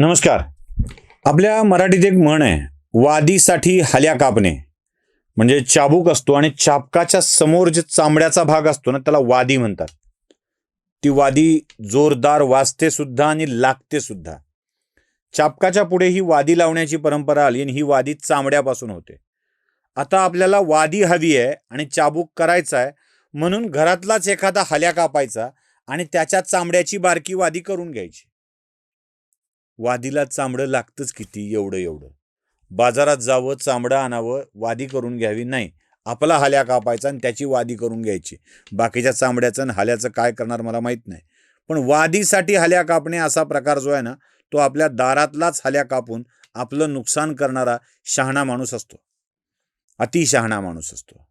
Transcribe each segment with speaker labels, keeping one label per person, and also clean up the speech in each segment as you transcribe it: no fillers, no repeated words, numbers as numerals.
Speaker 1: नमस्कार. आपल्या मराठीत एक म्हण आहे, वादीसाठी हाल्या कापणे. म्हणजे चाबूक असतो आणि चाबकाच्या समोर जे चामड्याचा भाग असतो ना, त्याला वादी म्हणतात. ती वादी जोरदार वाजते सुद्धा आणि लागते सुद्धा. चाबकाच्या पुढे ही वादी लावण्याची परंपरा आली आणि ही वादी चामड्यापासून होते. आता आपल्याला वादी हवी आहे आणि चाबूक करायचा आहे, म्हणून घरातलाच एखादा हाल्या कापायचा आणि त्याच्या चामड्याची बारकी वादी करून घ्यायची. वादीला चामडं लागतंच किती, एवढं. बाजारात जावं, चामडं आणावं, वादी करून घ्यावी, नाही. आपला हाल्या कापायचा आणि त्याची वादी करून घ्यायची. बाकीच्या चामड्याचं आणि हाल्याचं काय करणार मला माहीत नाही. पण वादीसाठी हाल्या कापणे असा प्रकार जो आहे ना, तो आपल्या दारातलाच हाल्या कापून आपलं नुकसान करणारा शहाणा माणूस असतो. अतिशहाणा माणूस असतो.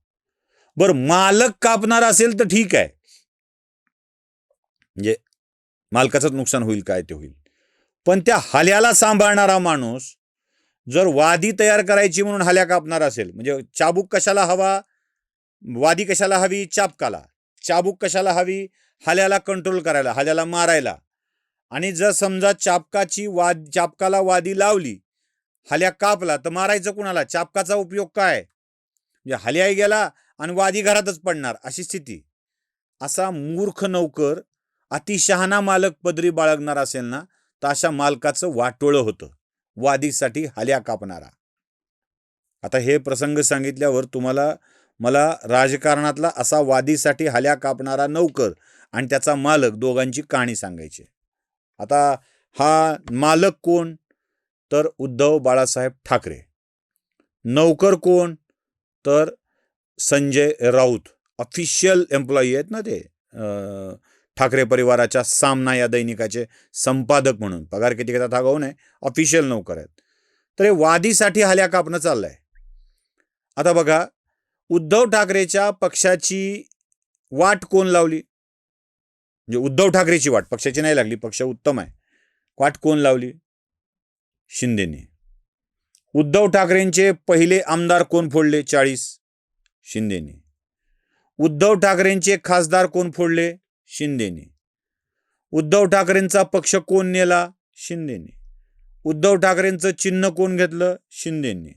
Speaker 1: बरं, मालक कापणारा असेल तर ठीक आहे, म्हणजे मालकाचंच नुकसान होईल काय ते होईल. पण त्या हाल्याला सांभाळणारा माणूस जर वादी तयार करायची म्हणून हाल्या कापणार असेल, म्हणजे चाबूक कशाला हवा, वादी कशाला हवी, चाबकाला. चाबूक कशाला हवी, हाल्याला कंट्रोल करायला, हाल्याला मारायला. आणि जर समजा चाबकाला वादी लावली, हाल्या कापला, तर मारायचं कुणाला, चाबकाचा उपयोग काय, म्हणजे हाल्याही गेला आणि वादी घरातच पडणार, अशी स्थिती. असा मूर्ख नौकर अतिशहाणा मालक पदरी बाळगणार असेल ना, तर अशा मालकाचं वाटोळं होतं, वादीसाठी हाल्या कापणारा. आता हे प्रसंग सांगितल्यावर मला राजकारणातला असा वादीसाठी हाल्या कापणारा नौकर आणि त्याचा मालक दोघांची कहाणी सांगायची. आता हा मालक कोण, तर उद्धव बाळासाहेब ठाकरे. नौकर कोण, तर संजय राऊत. ऑफिशियल एम्प्लॉई आहेत ना ते, ठाकरे परिवाराच्या सामना या दैनिकाचे संपादक म्हणून. पगार किती घेतात हा गौण आहे, ऑफिशियल नौकर आहेत. तर हे वादीसाठी हाल्या कापणं चाललंय. आता बघा, उद्धव ठाकरेच्या पक्षाची वाट कोण लावली, म्हणजे उद्धव ठाकरेची वाट, पक्षाची नाही लागली, पक्ष उत्तम आहे. वाट कोण लावली, शिंदेने. उद्धव ठाकरेंचे पहिले आमदार कोण फोडले, 40, शिंदेने. उद्धव ठाकरेंचे खासदार कोण फोडले, शिंदेने. उद्धव ठाकरेंचा पक्ष कोण नेला, शिंदेने. उद्धव ठाकरेंचं चिन्ह कोण घेतलं, शिंदेने.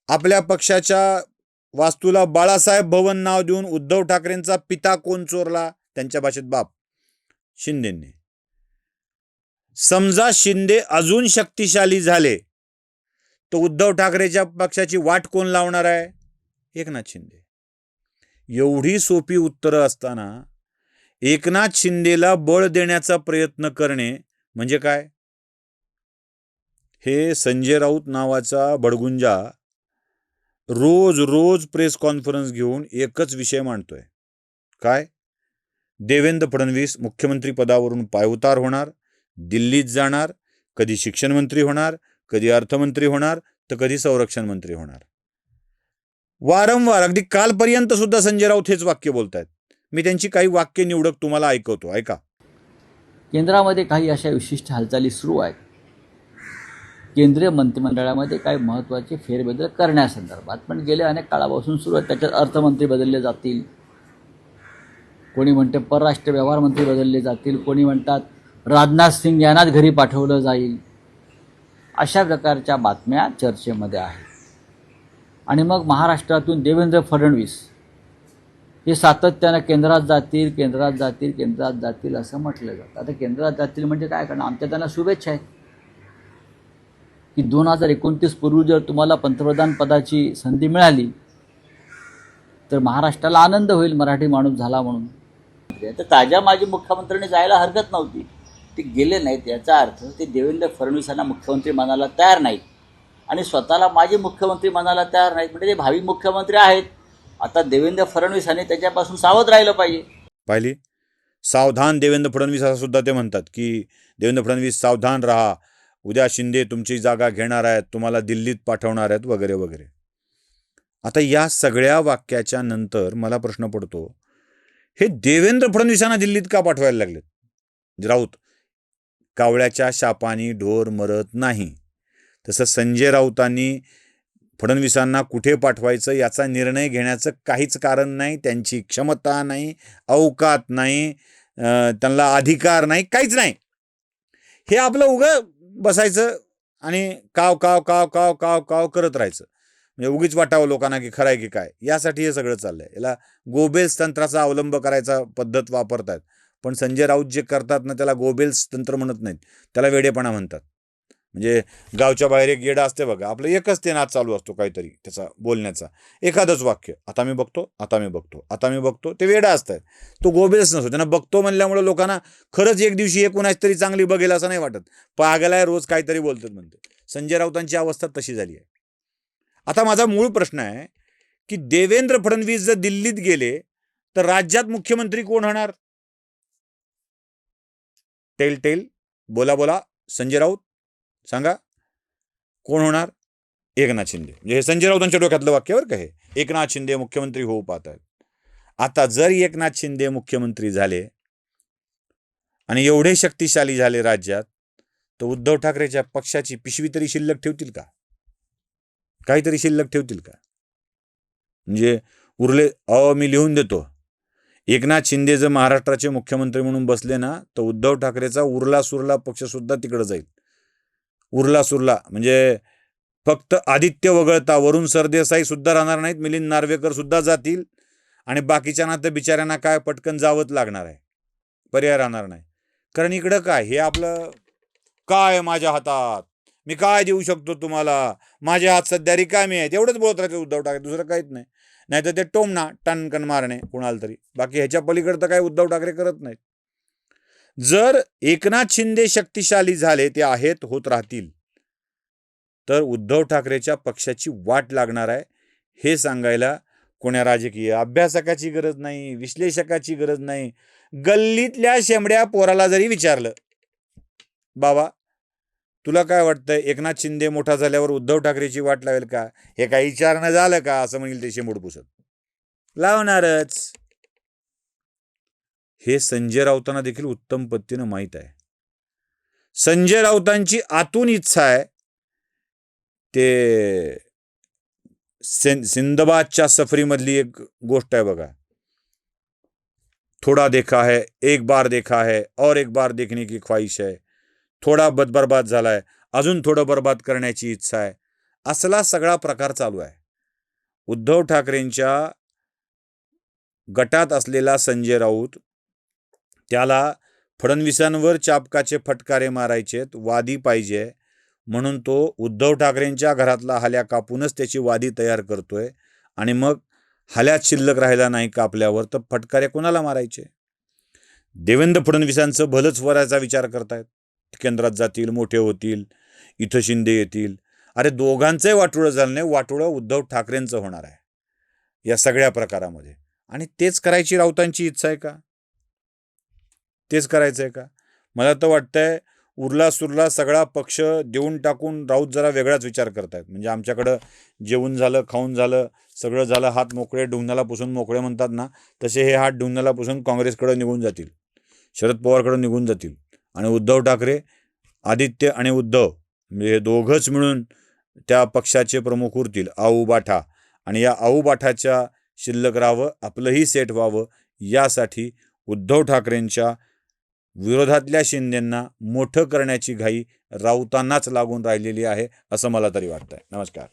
Speaker 1: आपल्या पक्षाच्या वास्तूला बाळासाहेब भवन नाव देऊन उद्धव ठाकरेंचा पिता कोण चोरला, त्यांच्या भाषेत बाप, शिंदेने. समजा शिंदे अजून शक्तिशाली झाले तर उद्धव ठाकरेच्या पक्षाची वाट कोण लावणार आहे, एकनाथ शिंदे. एवढी सोपी उत्तरं असताना एकनाथ शिंदेला बळ देण्याचा प्रयत्न करणे म्हणजे काय. हे संजय राऊत नावाचा बडगुंजा रोज प्रेस कॉन्फरन्स घेऊन एकच विषय मांडतोय, काय, देवेंद्र फडणवीस मुख्यमंत्री पदावरून पायउतार होणार, दिल्लीत जाणार, कधी शिक्षण मंत्री होणार, कधी अर्थमंत्री होणार, तर कधी संरक्षण मंत्री होणार. वारंवार, अगदी कालपर्यंत सुद्धा संजय राऊत हेच वाक्य बोलतायत. मी त्यांची काही वाक्य निवडक तुम्हाला ऐकवतो, ऐका.
Speaker 2: केंद्रामध्ये काही अशा विशिष्ट हालचाली सुरू आहेत. केंद्रीय मंत्रिमंडळामध्ये काही महत्त्वाचे फेरबदल करण्यासंदर्भात पण गेल्या अनेक काळापासून सुरू आहेत. त्याच्यात अर्थमंत्री बदलले जातील, कोणी म्हणते परराष्ट्र व्यवहार मंत्री बदलले जातील, कोणी म्हणतात राजनाथ सिंग यांनाच घरी पाठवलं जाईल. अशा प्रकारच्या बातम्या चर्चेमध्ये आहेत. आणि मग महाराष्ट्रातून देवेंद्र फडणवीस हे सातत्यानं केंद्रात जातील असं म्हटलं जातं. आता केंद्रात जातील म्हणजे काय करणार, आमच्या त्यांना शुभेच्छा आहेत की 2029 पूर्वी जर तुम्हाला पंतप्रधान पदाची संधी मिळाली तर महाराष्ट्राला आनंद होईल, मराठी माणूस झाला म्हणून. तर ताज्या माजी मुख्यमंत्र्यांनी जायला हरकत नव्हती, ते गेले नाहीत. याचा अर्थ ते देवेंद्र फडणवीसांना मुख्यमंत्री मानायला तयार नाहीत आणि स्वतःला माजी मुख्यमंत्री मानायला तयार नाहीत. म्हणजे ते भावी मुख्यमंत्री आहेत. आता देवेंद्र फडणवीसांनी त्याच्यापासून सावध राहिलं पाहिजे.
Speaker 1: पाहिली, सावधान देवेंद्र फडणवीस असं सुद्धा ते म्हणतात की देवेंद्र फडणवीस सावधान राहा, उद्या शिंदे तुमची जागा घेणार आहेत, तुम्हाला दिल्लीत पाठवणार आहेत, वगैरे वगैरे. आता या सगळ्या वाक्याच्या नंतर मला प्रश्न पडतो, हे देवेंद्र फडणवीसांना दिल्लीत का पाठवायला लागलेत. राऊत, कावळ्याच्या शापानी ढोर मरत नाही, तसं संजय राऊतांनी फडणवीसांना कुठे पाठवायचं याचा निर्णय घेण्याचं काहीच कारण नाही, त्यांची क्षमता नाही, अवकात नाही, त्यांना अधिकार नाही, काहीच नाही. हे आपलं बसायचं आणि काव काव काव काव काव काव करत राहायचं. म्हणजे उगीच वाटावं लोकांना की खरं आहे की काय. यासाठी हे सगळं चाललंय. याला गोबेल्स तंत्राचा अवलंब करायचा पद्धत वापरतात. पण संजय राऊत जे करतात ना, त्याला गोबेल्स तंत्र म्हणत नाहीत, त्याला वेडेपणा म्हणतात. म्हणजे गावच्या बाहेर एक येडा असते बघा, आपलं एकच ते नाच चालू असतो काहीतरी त्याचा बोलण्याचा, एखादंच वाक्य, आता मी बघतो, आता मी बघतो, आता मी बघतो, ते वेडा असतात. तो गोबेल्स नसतो. त्यांना बघतो म्हणल्यामुळे लोकांना खरंच एक दिवशी एक कुणाच तरी चांगली बघेल असं नाही वाटत. पागलाय रोज काहीतरी बोलतात म्हणते. संजय राऊतांची अवस्था तशी झाली आहे. आता माझा मूळ प्रश्न आहे की देवेंद्र फडणवीस जर दिल्लीत गेले तर राज्यात मुख्यमंत्री कोण होणार? टेल बोला बोला संजय राऊत सांगा कोण होणार? एकनाथ शिंदे. म्हणजे हे संजय राऊतांच्या डोक्यातलं वाक्य बरं का हे. एकनाथ शिंदे मुख्यमंत्री होऊ पाहत आहेत. आता जर एकनाथ शिंदे मुख्यमंत्री झाले आणि एवढे शक्तिशाली झाले राज्यात, तर उद्धव ठाकरेच्या पक्षाची पिशवी तरी शिल्लक ठेवतील का? काहीतरी शिल्लक ठेवतील का? म्हणजे उरले मी लिहून देतो, एकनाथ शिंदे जर महाराष्ट्राचे मुख्यमंत्री म्हणून बसले ना, तर उद्धव ठाकरेचा उरला सुरला पक्ष सुद्धा तिकडे जाईल. उरला सुरला म्हणजे फक्त आदित्य वगळता वरुण सरदेसाई सुद्धा राहणार नाहीत, मिलिंद नार्वेकर सुद्धा जातील आणि बाकीच्यांना तर बिचाऱ्यांना काय पटकन जावंच लागणार आहे, पर्याय राहणार नाही. कारण इकडं काय, हे आपलं काय माझ्या हातात, मी काय देऊ शकतो तुम्हाला, माझे हात सध्या रिकामे आहेत, एवढंच बोलत राहते उद्धव ठाकरे, दुसरं काहीच नाही. नाही तर ते टोमणा टणकन मारणे कुणाला तरी, बाकी ह्याच्या पलीकडे तर काय उद्धव ठाकरे करत नाहीत. जर एकनाथ शिंदे शक्तिशाली झाले, ते आहेत, होत राहतील, तर उद्धव ठाकरेच्या पक्षाची वाट लागणार आहे. हे सांगायला कोण्या राजकीय अभ्यासकाची गरज नाही, विश्लेषकाची गरज नाही. गल्लीतल्या शेंबड्या पोराला जरी विचारलं, बाबा तुला काय वाटतंय, एकनाथ शिंदे मोठा झाल्यावर उद्धव ठाकरेची वाट लावेल का, हे काही विचारणं झालं का, असं म्हणेल ते शेंबूड पुसत. लावणारच. हे संजय राऊतांना देखील उत्तम पद्धतीनं माहीत आहे. संजय राऊतांची आतून इच्छा आहे, ते सिंदबादच्या सफरीमधली एक गोष्ट आहे बघा, थोडा देखा है, एक बार देखा है, और एक बार देखने की ख्वाहिश है, थोडा बरबाद झालाय, अजून थोडं बरबाद करण्याची इच्छा आहे. असला सगळा प्रकार चालू आहे. उद्धव ठाकरेंच्या गटात असलेला संजय राऊत, त्याला फडणवीसांवर चापकाचे फटकारे मारायचेत, वादी पाहिजे, म्हणून तो उद्धव ठाकरेंच्या घरातला हाल्या कापूनच त्याची वादी तयार करतोय. आणि मग हाल्यात शिल्लक राहिला नाही कापल्यावर तर फटकारे कोणाला मारायचे? देवेंद्र फडणवीसांचं भलंच वरायचा विचार करतायत. केंद्रात जातील, मोठे होतील, इथं शिंदे येतील. अरे दोघांचंही वाटोळं झालं नाही, वाटोळं उद्धव ठाकरेंचं होणार आहे या सगळ्या प्रकारामध्ये. आणि तेच करायची राऊतांची इच्छा आहे का? तेच करायचं आहे का? मला तर वाटतंय उरला सुरला सगळा पक्ष देऊन टाकून राऊत जरा वेगळाच विचार करतायत. म्हणजे आमच्याकडं जेवून झालं, खाऊन झालं, सगळं झालं, हात मोकळे, ढुंगणाला पुसून मोकळे म्हणतात ना, तसे हे हात ढुंगणाला पुसून काँग्रेसकडे निघून जातील, शरद पवारकडे निघून जातील. आणि उद्धव ठाकरे, आदित्य आणि उद्धव म्हणजे हे दोघंच मिळून त्या पक्षाचे प्रमुख उरतील, आऊबाठा. आणि या आऊबाठाच्या शिल्लक राहावं, आपलंही सेट व्हावं, यासाठी उद्धव ठाकरेंच्या विरोधातल्या शिंदेंना मोठं करण्याची घाई राऊतांनाच लागून राहिलेली आहे, असं मला तरी वाटतंय. नमस्कार.